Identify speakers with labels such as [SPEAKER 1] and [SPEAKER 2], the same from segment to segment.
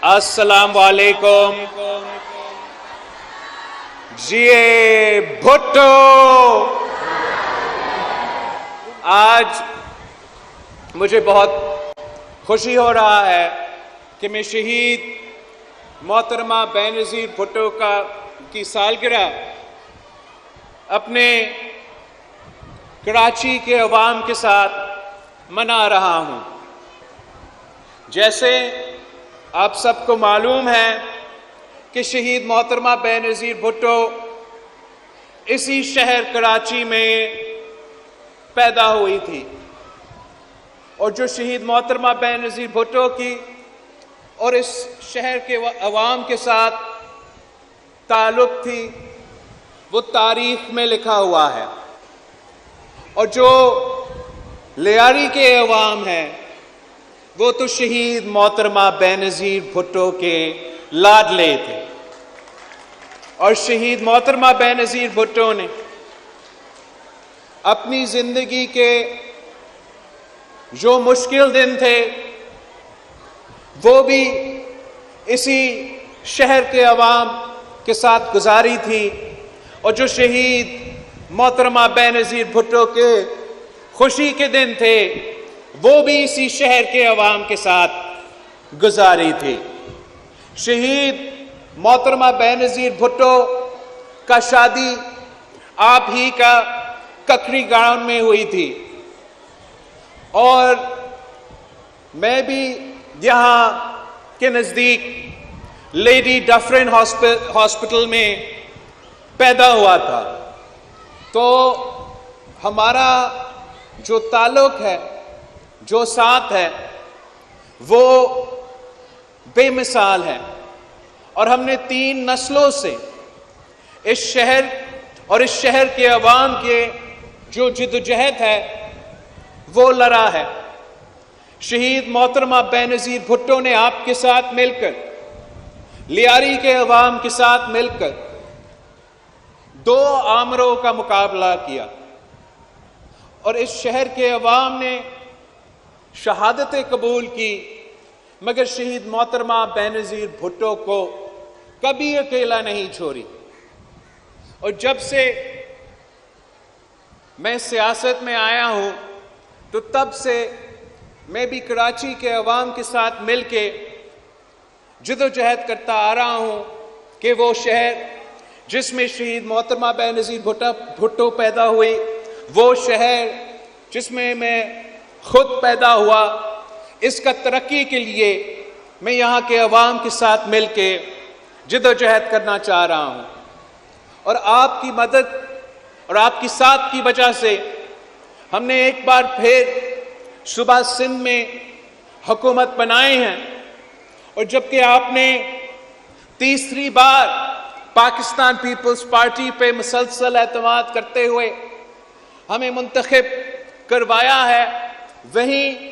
[SPEAKER 1] السلام علیکم جی بھٹو۔ آج مجھے بہت خوشی ہو رہا ہے کہ میں شہید محترمہ بینظیر بھٹو کی سالگرہ اپنے کراچی کے عوام کے ساتھ منا رہا ہوں۔ جیسے آپ سب کو معلوم ہے کہ شہید محترمہ بینظیر بھٹو اسی شہر کراچی میں پیدا ہوئی تھی، اور جو شہید محترمہ بینظیر بھٹو کی اور اس شہر کے عوام کے ساتھ تعلق تھی وہ تاریخ میں لکھا ہوا ہے، اور جو لیاری کے عوام ہیں وہ تو شہید محترمہ بینظیر بھٹو کے لاڈلے تھے۔ اور شہید محترمہ بینظیر بھٹو نے اپنی زندگی کے جو مشکل دن تھے وہ بھی اسی شہر کے عوام کے ساتھ گزاری تھی، اور جو شہید محترمہ بینظیر بھٹو کے خوشی کے دن تھے وہ بھی اسی شہر کے عوام کے ساتھ گزاری تھی۔ شہید محترمہ بینظیر بھٹو کا شادی آپ ہی کا ککری گراؤنڈ میں ہوئی تھی، اور میں بھی یہاں کے نزدیک لیڈی ڈفرن ہاسپٹل میں پیدا ہوا تھا۔ تو ہمارا جو تعلق ہے، جو ساتھ ہے، وہ بے مثال ہے، اور ہم نے 3 نسلوں سے اس شہر اور اس شہر کے عوام کے جو جدوجہد ہے وہ لڑا ہے۔ شہید محترمہ بینظیر بھٹو نے آپ کے ساتھ مل کر، لیاری کے عوام کے ساتھ مل کر 2 آمروں کا مقابلہ کیا، اور اس شہر کے عوام نے شہادتیں قبول کی، مگر شہید محترمہ بینظیر بھٹو کو کبھی اکیلا نہیں چھوڑی۔ اور جب سے میں سیاست میں آیا ہوں تو تب سے میں بھی کراچی کے عوام کے ساتھ مل کے جدوجہد کرتا آ رہا ہوں کہ وہ شہر جس میں شہید محترمہ بینظیر بھٹو پیدا ہوئی، وہ شہر جس میں خود پیدا ہوا، اس کا ترقی کے لیے میں یہاں کے عوام کے ساتھ مل کے جدوجہد کرنا چاہ رہا ہوں۔ اور آپ کی مدد اور آپ کی ساتھ کی وجہ سے ہم نے ایک بار پھر صوبہ سندھ میں حکومت بنائے ہیں، اور جبکہ آپ نے تیسری بار پاکستان پیپلز پارٹی پہ مسلسل اعتماد کرتے ہوئے ہمیں منتخب کروایا ہے، وہیں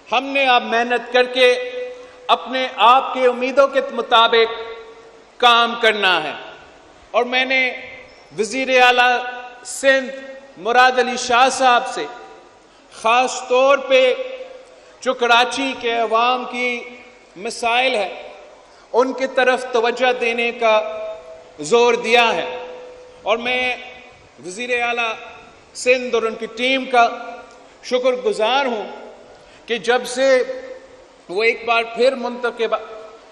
[SPEAKER 1] ہم نے اب محنت کر کے اپنے آپ کے امیدوں کے مطابق کام کرنا ہے۔ اور میں نے وزیر اعلیٰ سندھ مراد علی شاہ صاحب سے خاص طور پہ جو کراچی کے عوام کی مسائل ہے ان کی طرف توجہ دینے کا زور دیا ہے، اور میں وزیر اعلیٰ سندھ اور ان کی ٹیم کا شکر گزار ہوں کہ جب سے وہ ایک بار پھر منتخب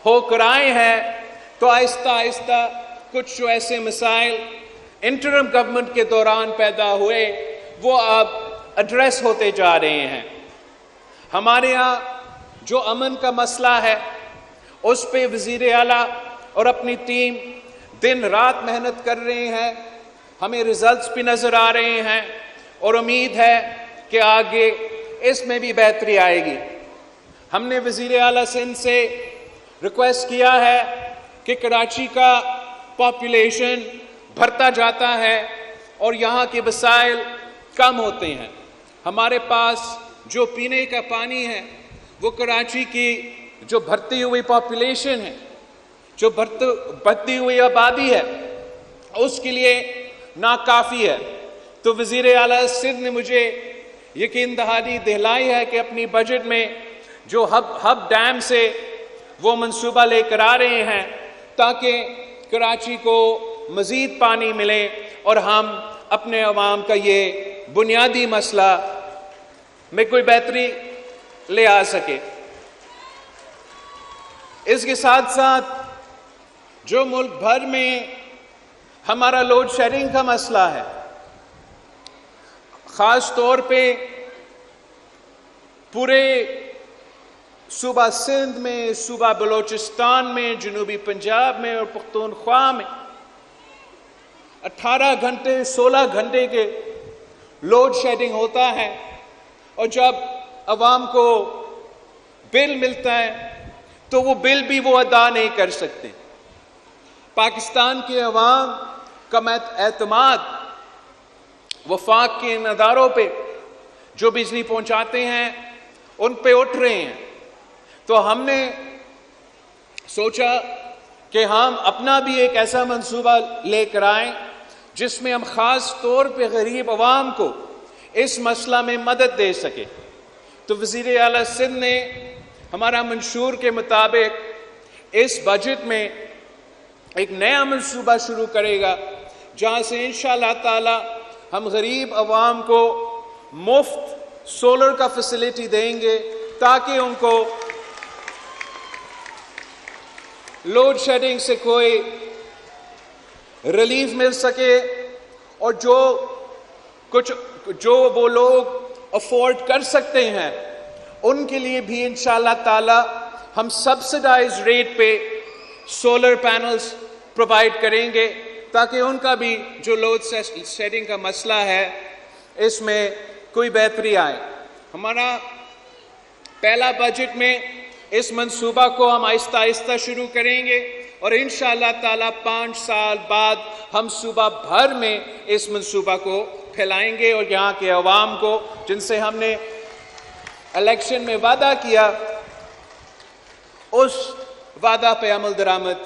[SPEAKER 1] ہو کر آئے ہیں تو آہستہ آہستہ کچھ جو ایسے مسائل انٹرم گورنمنٹ کے دوران پیدا ہوئے وہ اب ایڈریس ہوتے جا رہے ہیں۔ ہمارے ہاں جو امن کا مسئلہ ہے اس پہ وزیر اعلیٰ اور اپنی ٹیم دن رات محنت کر رہے ہیں، ہمیں ریزلٹس بھی نظر آ رہے ہیں، اور امید ہے کہ آگے اس میں بھی بہتری آئے گی۔ ہم نے وزیر اعلیٰ سندھ سے ریکویسٹ کیا ہے کہ کراچی کا پاپولیشن بڑھتا جاتا ہے اور یہاں کے وسائل کم ہوتے ہیں۔ ہمارے پاس جو پینے کا پانی ہے وہ کراچی کی جو بڑھتی ہوئی پاپولیشن ہے، جو بڑھتی ہوئی آبادی ہے، اس کے لیے ناکافی ہے۔ تو وزیر اعلیٰ سندھ نے مجھے یقین دہانی دلائی ہے کہ اپنی بجٹ میں جو ہب ڈیم سے وہ منصوبہ لے کر آ رہے ہیں تاکہ کراچی کو مزید پانی ملے اور ہم اپنے عوام کا یہ بنیادی مسئلہ میں کوئی بہتری لے آ سکے۔ اس کے ساتھ ساتھ جو ملک بھر میں ہمارا لوڈ شیڈنگ کا مسئلہ ہے، خاص طور پہ پورے صوبہ سندھ میں، صوبہ بلوچستان میں، جنوبی پنجاب میں اور پختونخوا میں 18 گھنٹے 16 گھنٹے کے لوڈ شیڈنگ ہوتا ہے، اور جب عوام کو بل ملتا ہے تو وہ بل بھی وہ ادا نہیں کر سکتے۔ پاکستان کے عوام کا اعتماد وفاق کے ان اداروں پہ جو بجلی پہنچاتے ہیں ان پہ اٹھ رہے ہیں، تو ہم نے سوچا کہ ہم اپنا بھی ایک ایسا منصوبہ لے کر آئیں جس میں ہم خاص طور پہ غریب عوام کو اس مسئلہ میں مدد دے سکے۔ تو وزیر اعلیٰ سندھ نے ہمارا منشور کے مطابق اس بجٹ میں ایک نیا منصوبہ شروع کرے گا جہاں سے انشاءاللہ تعالی ہم غریب عوام کو مفت سولر کا فیسلٹی دیں گے تاکہ ان کو لوڈ شیڈنگ سے کوئی ریلیف مل سکے، اور جو وہ لوگ افورڈ کر سکتے ہیں ان کے لیے بھی انشاءاللہ تعالی ہم سبسڈائز ریٹ پہ سولر پینلز پرووائڈ کریں گے تاکہ ان کا بھی جو لوڈ شیڈنگ کا مسئلہ ہے اس میں کوئی بہتری آئے۔ ہمارا پہلا بجٹ میں اس منصوبہ کو ہم آہستہ آہستہ شروع کریں گے، اور انشاءاللہ تعالی 5 سال بعد ہم صوبہ بھر میں اس منصوبہ کو پھیلائیں گے، اور یہاں کے عوام کو جن سے ہم نے الیکشن میں وعدہ کیا اس وعدہ پہ عمل درآمد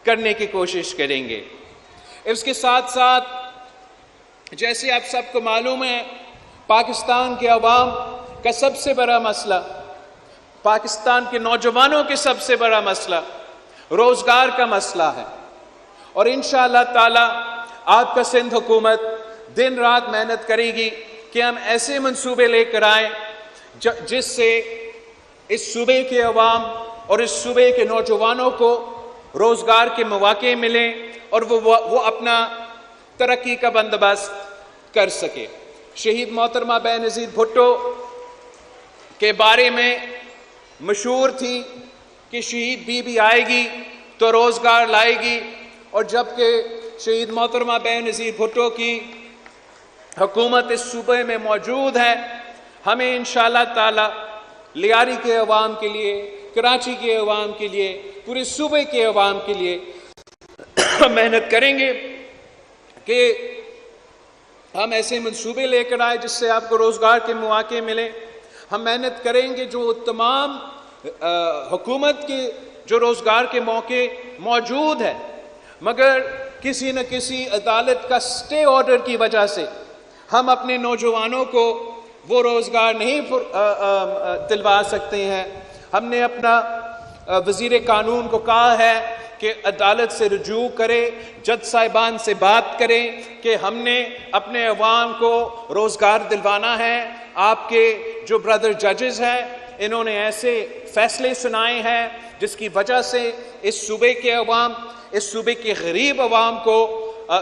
[SPEAKER 1] کرنے کی کوشش کریں گے۔ اس کے ساتھ ساتھ جیسے آپ سب کو معلوم ہے، پاکستان کے عوام کا سب سے بڑا مسئلہ، پاکستان کے نوجوانوں کے سب سے بڑا مسئلہ روزگار کا مسئلہ ہے، اور انشاءاللہ تعالی آپ کا سندھ حکومت دن رات محنت کرے گی کہ ہم ایسے منصوبے لے کر آئیں جس سے اس صوبے کے عوام اور اس صوبے کے نوجوانوں کو روزگار کے مواقع ملیں اور وہ اپنا ترقی کا بندوبست کر سکے۔ شہید محترمہ بے نظیر بھٹو کے بارے میں مشہور تھی کہ شہید بی آئے گی تو روزگار لائے گی، اور جبکہ شہید محترمہ بے نظیر بھٹو کی حکومت اس صوبے میں موجود ہے، ہمیں انشاءاللہ تعالی لیاری کے عوام کے لیے، کراچی کے عوام کے لیے، پورے صوبے کے عوام کے لیے محنت کریں گے کہ ہم ایسے منصوبے لے کر آئے جس سے آپ کو روزگار کے مواقع ملیں۔ ہم محنت کریں گے جو تمام حکومت کے جو روزگار کے موقع موجود ہے، مگر کسی نہ کسی عدالت کا سٹے آرڈر کی وجہ سے ہم اپنے نوجوانوں کو وہ روزگار نہیں دلوا سکتے ہیں۔ ہم نے اپنا وزیر قانون کو کہا ہے کہ عدالت سے رجوع کرے، جج صاحبان سے بات کریں کہ ہم نے اپنے عوام کو روزگار دلوانا ہے۔ آپ کے جو بردر ججز ہیں انہوں نے ایسے فیصلے سنائے ہیں جس کی وجہ سے اس صوبے کے عوام، اس صوبے کے غریب عوام کو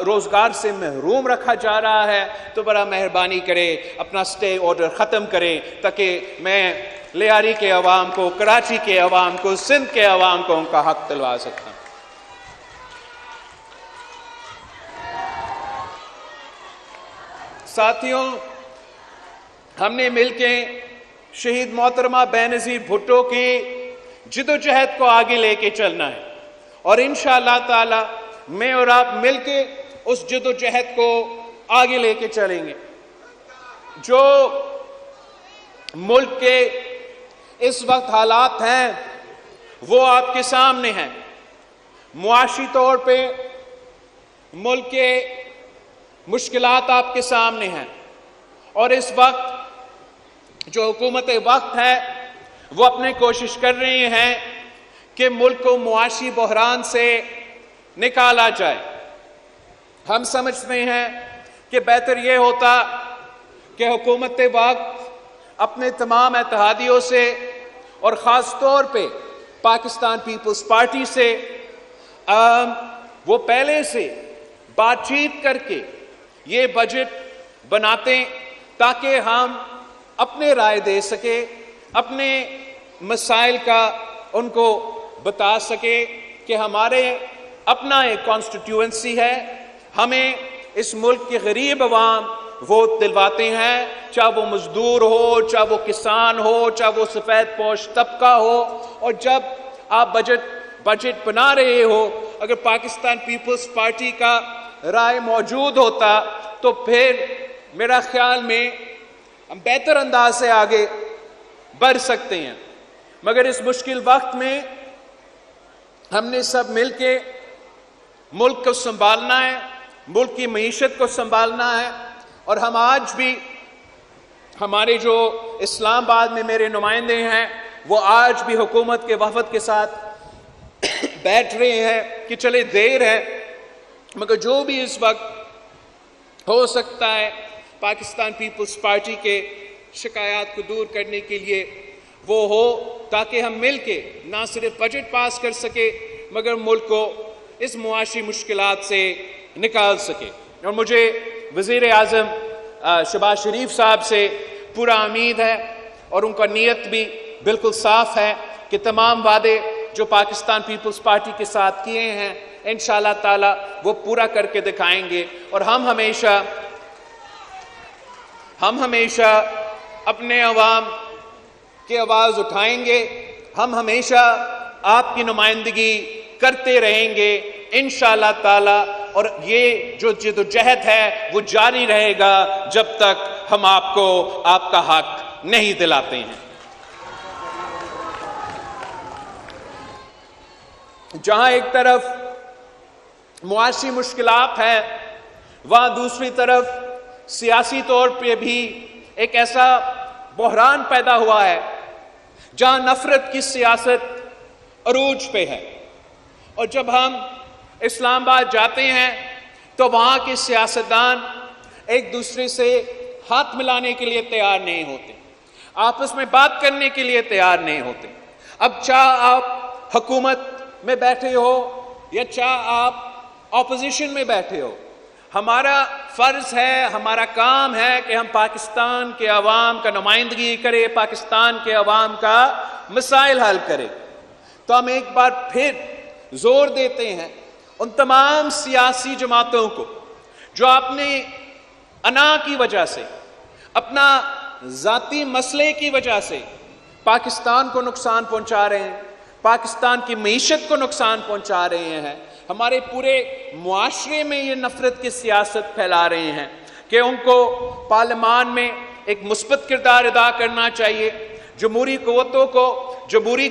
[SPEAKER 1] روزگار سے محروم رکھا جا رہا ہے، تو بڑا مہربانی کرے اپنا سٹے آرڈر ختم کریں تاکہ میں لیاری کے عوام کو، کراچی کے عوام کو، سندھ کے عوام کو ان کا حق دلوا سکتا ہوں۔ ساتھیوں، ہم نے مل کے شہید محترمہ بے نظیر بھٹو کی جدوجہد کو آگے لے کے چلنا ہے، اور انشاءاللہ تعالی میں اور آپ مل کے اس جدوجہد کو آگے لے کے چلیں گے۔ جو ملک کے اس وقت حالات ہیں وہ آپ کے سامنے ہیں۔ معاشی طور پہ ملک کے مشکلات آپ کے سامنے ہیں، اور اس وقت جو حکومت وقت ہے وہ اپنے کوشش کر رہے ہیں کہ ملک کو معاشی بحران سے نکالا جائے۔ ہم سمجھتے ہیں کہ بہتر یہ ہوتا کہ حکومت وقت اپنے تمام اتحادیوں سے اور خاص طور پہ پاکستان پیپلز پارٹی سے وہ پہلے سے بات چیت کر کے یہ بجٹ بناتے تاکہ ہم اپنے رائے دے سکے، اپنے مسائل کا ان کو بتا سکے کہ ہمارے اپنا ایک کانسٹیٹیوئنسی ہے، ہمیں اس ملک کے غریب عوام ووٹ دلواتے ہیں، چاہے وہ مزدور ہو، چاہے وہ کسان ہو، چاہے وہ سفید پوش طبقہ ہو۔ اور جب آپ بجٹ بنا رہے ہو، اگر پاکستان پیپلز پارٹی کا رائے موجود ہوتا تو پھر میرا خیال میں ہم بہتر انداز سے آگے بڑھ سکتے ہیں۔ مگر اس مشکل وقت میں ہم نے سب مل کے ملک کو سنبھالنا ہے، ملک کی معیشت کو سنبھالنا ہے، اور ہم آج بھی ہمارے جو اسلام آباد میں میرے نمائندے ہیں وہ آج بھی حکومت کے وفد کے ساتھ بیٹھ رہے ہیں کہ چلے دیر ہے مگر جو بھی اس وقت ہو سکتا ہے پاکستان پیپلز پارٹی کے شکایات کو دور کرنے کے لیے وہ ہو، تاکہ ہم مل کے نہ صرف بجٹ پاس کر سکے مگر ملک کو اس معاشی مشکلات سے نکال سکے۔ اور مجھے وزیر اعظم شہباز شریف صاحب سے پورا امید ہے اور ان کا نیت بھی بالکل صاف ہے کہ تمام وعدے جو پاکستان پیپلز پارٹی کے ساتھ کیے ہیں انشاءاللہ تعالی وہ پورا کر کے دکھائیں گے، اور ہم ہمیشہ اپنے عوام کی آواز اٹھائیں گے، ہم ہمیشہ آپ کی نمائندگی کرتے رہیں گے انشاءاللہ تعالی، اور یہ جو جدوجہد ہے وہ جاری رہے گا جب تک ہم آپ کو آپ کا حق نہیں دلاتے ہیں۔ جہاں ایک طرف معاشی مشکلات ہیں وہاں دوسری طرف سیاسی طور پہ بھی ایک ایسا بحران پیدا ہوا ہے جہاں نفرت کی سیاست عروج پہ ہے، اور جب ہم اسلام آباد جاتے ہیں تو وہاں کے سیاستدان ایک دوسرے سے ہاتھ ملانے کے لیے تیار نہیں ہوتے، آپس میں بات کرنے کے لیے تیار نہیں ہوتے۔ اب چاہے آپ حکومت میں بیٹھے ہو یا چاہے آپ اپوزیشن میں بیٹھے ہو، ہمارا فرض ہے، ہمارا کام ہے کہ ہم پاکستان کے عوام کا نمائندگی کریں، پاکستان کے عوام کا مسائل حل کریں۔ تو ہم ایک بار پھر زور دیتے ہیں ان تمام سیاسی جماعتوں کو جو اپنے انا کی وجہ سے، اپنا ذاتی مسئلے کی وجہ سے پاکستان کو نقصان پہنچا رہے ہیں، پاکستان کی معیشت کو نقصان پہنچا رہے ہیں، ہمارے پورے معاشرے میں یہ نفرت کی سیاست پھیلا رہے ہیں، کہ ان کو پارلیمان میں ایک مثبت کردار ادا کرنا چاہیے، جمہوری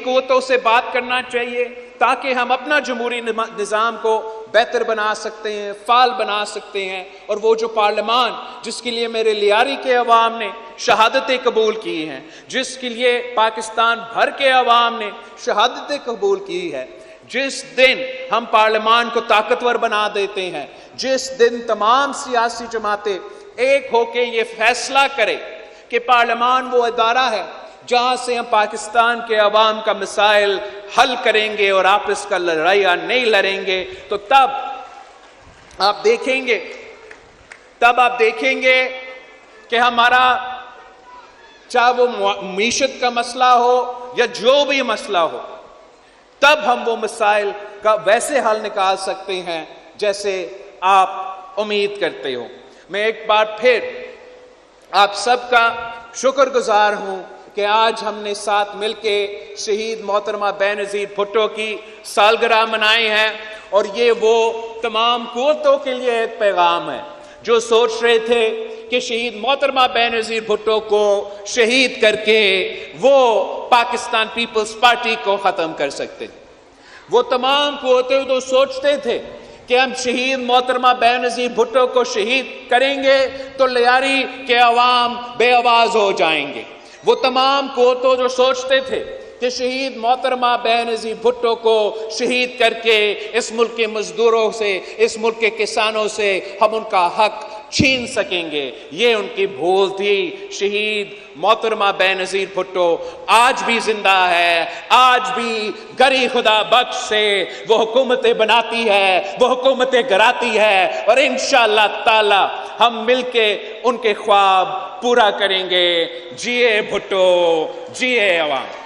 [SPEAKER 1] قوتوں سے بات کرنا چاہیے تاکہ ہم اپنا جمہوری نظام کو بہتر بنا سکتے ہیں، فعال بنا سکتے ہیں، اور وہ جو پارلیمان جس کے لیے میرے لیاری کے عوام نے شہادتیں قبول کی ہیں، جس کے لیے پاکستان بھر کے عوام نے شہادتیں قبول کی ہے، جس دن ہم پارلیمان کو طاقتور بنا دیتے ہیں، جس دن تمام سیاسی جماعتیں ایک ہو کے یہ فیصلہ کرے کہ پارلیمان وہ ادارہ ہے جہاں سے ہم پاکستان کے عوام کا مسائل حل کریں گے اور آپس کا لڑائیاں نہیں لڑیں گے، تو تب آپ دیکھیں گے کہ ہمارا چاہے وہ معیشت کا مسئلہ ہو یا جو بھی مسئلہ ہو، تب ہم وہ مسائل کا ویسے حل نکال سکتے ہیں جیسے آپ امید کرتے ہو۔ میں ایک بار پھر آپ سب کا شکر گزار ہوں کہ آج ہم نے ساتھ مل کے شہید محترمہ بے نظیر بھٹو کی سالگرہ منائی ہے، اور یہ وہ تمام قوتوں کے لیے ایک پیغام ہے جو سوچ رہے تھے کہ شہید محترمہ بے نظیر بھٹو کو شہید کر کے وہ پاکستان پیپلز پارٹی کو ختم کر سکتے۔ وہ تمام قوتیں جو سوچتے تھے کہ ہم شہید محترمہ بے نظیر بھٹو کو شہید کریں گے تو لیاری کے عوام بے آواز ہو جائیں گے، وہ تمام قوتوں جو سوچتے تھے کہ شہید محترمہ بے نظیر بھٹو کو شہید کر کے اس ملک کے مزدوروں سے، اس ملک کے کسانوں سے ہم ان کا حق چھین سکیں گے۔ یہ ان کی بھول تھی۔ شہید محترمہ بے نظیر بھٹو آج بھی زندہ ہے، آج بھی گری خدا بخش سے وہ حکومتیں بناتی ہے، وہ حکومتیں گراتی ہے، اور انشاءاللہ تعالی ہم مل کے ان کے خواب پورا کریں گے۔ جیے بھٹو، جیے عوام۔